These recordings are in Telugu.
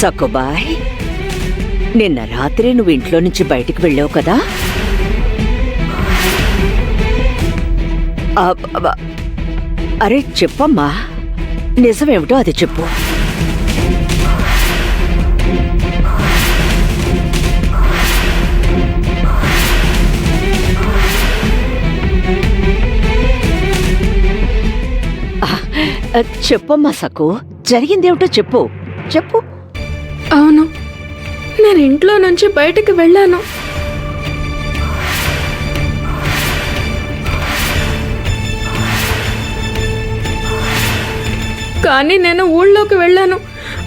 సక్కుబాయ్, నిన్న రాత్రి నువ్వు ఇంట్లో నుంచి బయటికి వెళ్ళావు కదా? అరే చెప్పమ్మా, నిజమేమిటో అది చెప్పు. చెప్పమ్మా సక్కు, జరిగిందేమిటో చెప్పు చెప్పు. అవును, నేను ఇంట్లో నుంచి బయటికి వెళ్ళాను. కానీ నేను ఊళ్ళోకి వెళ్ళాను,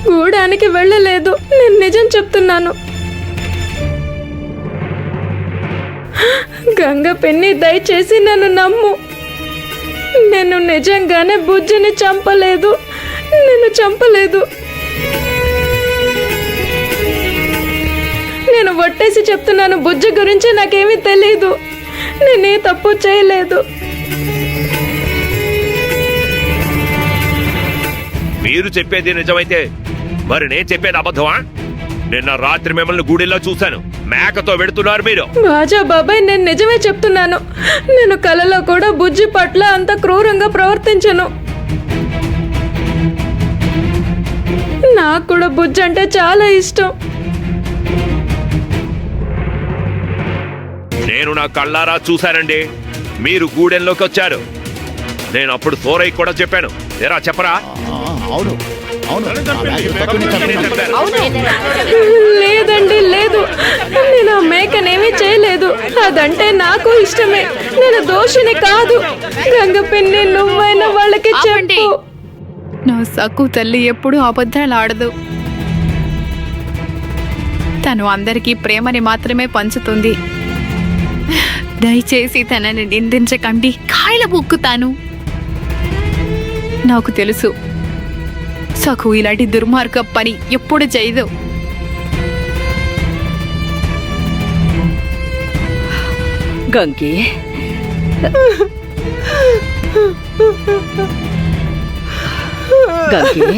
గూడానికి వెళ్ళలేదు. నేను నిజం చెప్తున్నాను. గంగ పిన్ని, దయచేసి నన్ను నమ్ము. నేను నిజంగానే బుజ్జిని చంపలేదు. నేను చంపలేదు. నేను ఒట్టేసి చెప్తున్నాను, బుజ్జి గురించి నాకేమీ తెలీదు. నేనే తప్పు చేయలేదు. మీరు చెప్పేది నిజమైతే మరి నేను చెప్పేది అబద్ధమా? నిన్న రాత్రి మిమ్మల్ని గుడిలో చూశాను, మేకతో వెడుతున్నారు మీరు. రాజా బాబాయ్, నేను నిజమే చెప్తున్నాను. నేను కలలో కూడా బుజ్జి పట్ల అంత క్రూరంగా ప్రవర్తించను. నాకు కూడా బుజ్జి అంటే చాలా ఇష్టం. నేను నా కళ్ళారా చూశానండి, మీరు గూడెంలోకి వచ్చారు. నేను అప్పుడు సోరయ్య కూడా చెప్పాను. ఏరా చెప్పరా? లేదండి, లేదు. నేను ఆ మేకనేమీ చేయలేదు. అదంటే నాకు ఇష్టమే. నేను దోషిని కాదు. గంగ పిన్ని, నువ్వైనా వాళ్ళకి చెప్పు. నా సక్కు తల్లి ఎప్పుడూ అబద్ధాలు ఆడదు. తను అందరికీ ప్రేమని మాత్రమే పంచుతుంది. దయచేసి తనని నిందించకండి, కాయల బుక్కుతాను. నాకు తెలుసు, సక్కు ఇలాంటి దుర్మార్గ పని ఎప్పుడు చేయదు. గంగి, గంగి,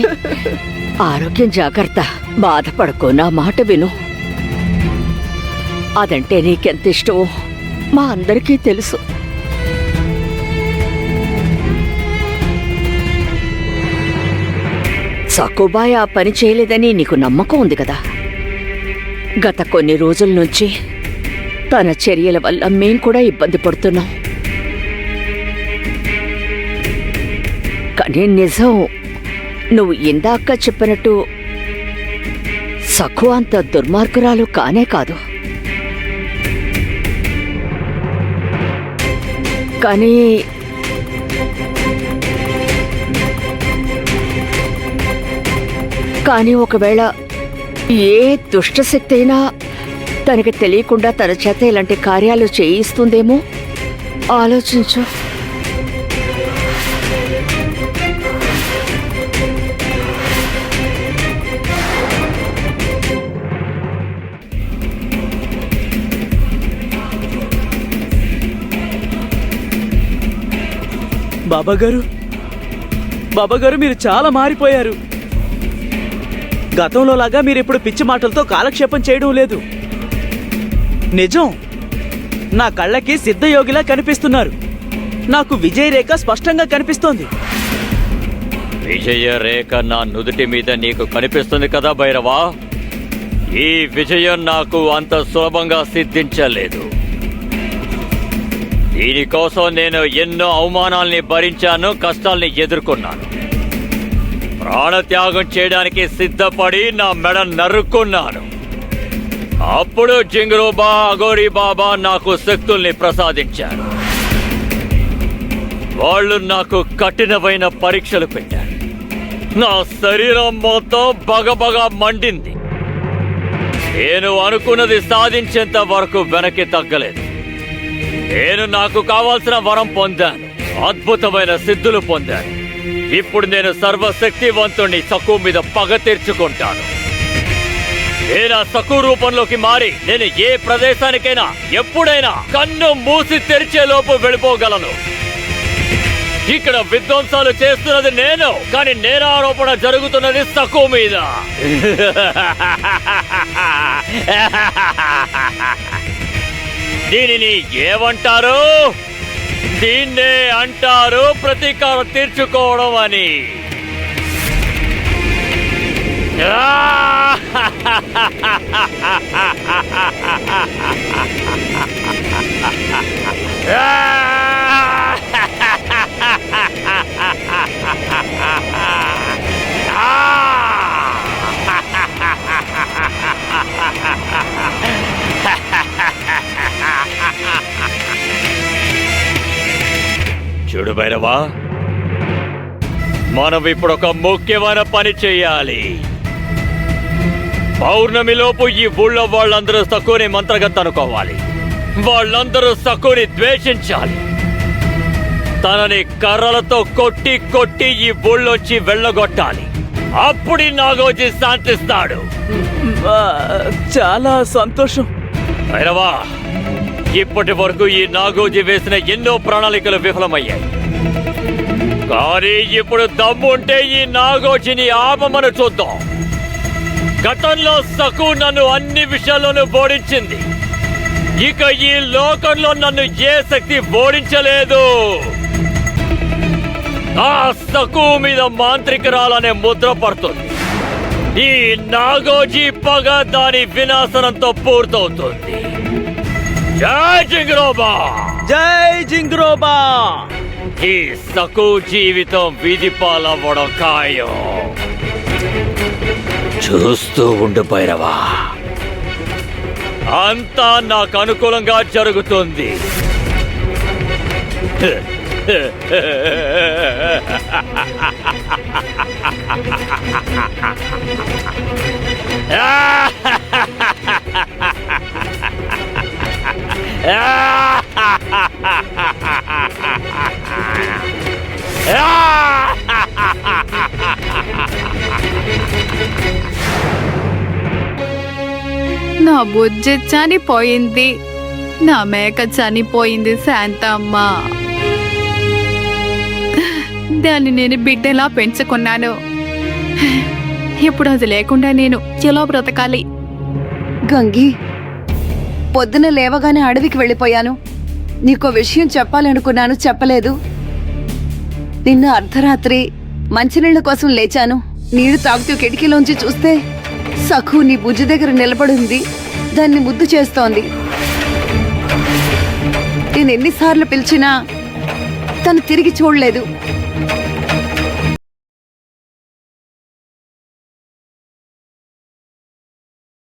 ఆరోగ్యం జాగ్రత్త. బాధపడకు, నా మాట విను. అదంటే నీకెంత ఇష్టమో మా అందరికీ తెలుసు. సక్కుబాయ్ ఆ పని చేయలేదని నీకు నమ్మకం ఉంది కదా? గత కొన్ని రోజుల నుంచి తన చర్యల వల్ల మేం కూడా ఇబ్బంది పడుతున్నాం. కానీ నిజం, నువ్వు ఇందాక చెప్పినట్టు సక్కు అంత దుర్మార్గురాలు కానే కాదు. కానీ ఒకవేళ ఏ దుష్టశక్తి అయినా తనకి తెలియకుండా తన చేత ఇలాంటి కార్యాలు చేయిస్తుందేమో ఆలోచించు. బాబాగారు, మీరు చాలా మారిపోయారు. గతంలో లాగా మీరిప్పుడు పిచ్చి మాటలతో కాలక్షేపం చేయడం లేదు. నిజం, నా కళ్ళకి సిద్ధయోగిలా కనిపిస్తున్నారు. నాకు విజయ రేఖ స్పష్టంగా కనిపిస్తోంది. విజయ రేఖ నా నుదుటి మీద నీకు కనిపిస్తుంది కదా భైరవా? ఈ విజయం నాకు అంత సులభంగా సిద్ధించలేదు. దీనికోసం నేను ఎన్నో అవమానాల్ని భరించాను, కష్టాల్ని ఎదుర్కొన్నాను. ప్రాణత్యాగం చేయడానికి సిద్ధపడి నా మెడ నరుక్కున్నాను. అప్పుడు జింగరూబా, అఘోరీ బాబా నాకు శక్తుల్ని ప్రసాదించారు. వాళ్ళు నాకు కఠినమైన పరీక్షలు పెట్టారు. నా శరీరం మొత్తం బగబగా మండింది. నేను అనుకున్నది సాధించేంత వరకు వెనక్కి తగ్గలేదు. నేను నాకు కావాల్సిన వరం పొందాను, అద్భుతమైన సిద్ధులు పొందాను. ఇప్పుడు నేను సర్వశక్తివంతుణ్ణి సక్కు మీద పగ తీర్చుకుంటాను. నేను ఆ సక్కు రూపంలోకి మారి నేను ఏ ప్రదేశానికైనా ఎప్పుడైనా కన్ను మూసి తెరిచేలోపు వెళ్ళిపోగలను. ఇక్కడ విధ్వంసాలు చేస్తున్నది నేను, కానీ నేరారోపణ జరుగుతున్నది సకు మీద. దీనిని ఏమంటారు? దీన్నే అంటారు ప్రతీకారం తీర్చుకోవడం అని. చూడు భైరవా, మనం ఇప్పుడు ఒక ముఖ్యమైన పని చెయ్యాలి. పౌర్ణమిలోపు ఈ ఊళ్ళో వాళ్ళందరూ సకుని మంత్రగత్తు అనుకోవాలి. వాళ్ళందరూ సకుని ద్వేషించాలి. తనని కర్రలతో కొట్టి కొట్టి ఈ ఊళ్ళోంచి వెళ్ళగొట్టాలి. అప్పుడు నాగోజీ శాంతిస్తాడు. చాలా సంతోషం. భైరవా, ఇప్పటి వరకు ఈ నాగోజీ వేసిన ఎన్నో ప్రణాళికలు విఫలమయ్యాయి. కానీ ఇప్పుడు దమ్ముంటే ఈ నాగోజీని ఆపమని చూద్దాం. గతంలో సకు నన్ను అన్ని విషయాల్లోనూ ఓడించింది. ఇక ఈ లోకంలో నన్ను ఏ శక్తి ఓడించలేదు. ఆ సకు మీద మాంత్రికురాలనే ముద్ర పడుతుంది. ఈ నాగోజీ పగ దాని వినాశనంతో పూర్తవుతుంది. జై జింగ్రోబా! జై జింగ్రోబా! ఈ సకు జీవితం వీధి పాలవ్వడం ఖాయం. చూస్తూ ఉండు భైరవా, అంతా నాకు అనుకూలంగా జరుగుతుంది. నా బుజ్జి చనిపోయింది. నా మేక చనిపోయింది శాంతమ్మ. దాన్ని నేను బిడ్డలా పెంచుకున్నాను. ఇప్పుడు అది లేకుండా నేను ఎలా బ్రతకాలి? గంగి, పొద్దున లేవగానే అడవికి వెళ్ళిపోయాను. నీకో విషయం చెప్పాలనుకున్నాను, చెప్పలేదు. నిన్న అర్ధరాత్రి మంచినీళ్ల కోసం లేచాను. నీళ్లు తాగుతూ కిటికీలోంచి చూస్తే సఖు నీ బుజ్జి దగ్గర నిలబడింది. దాన్ని ముద్దు చేస్తోంది. నేను ఎన్నిసార్లు పిలిచినా తను తిరిగి చూడలేదు.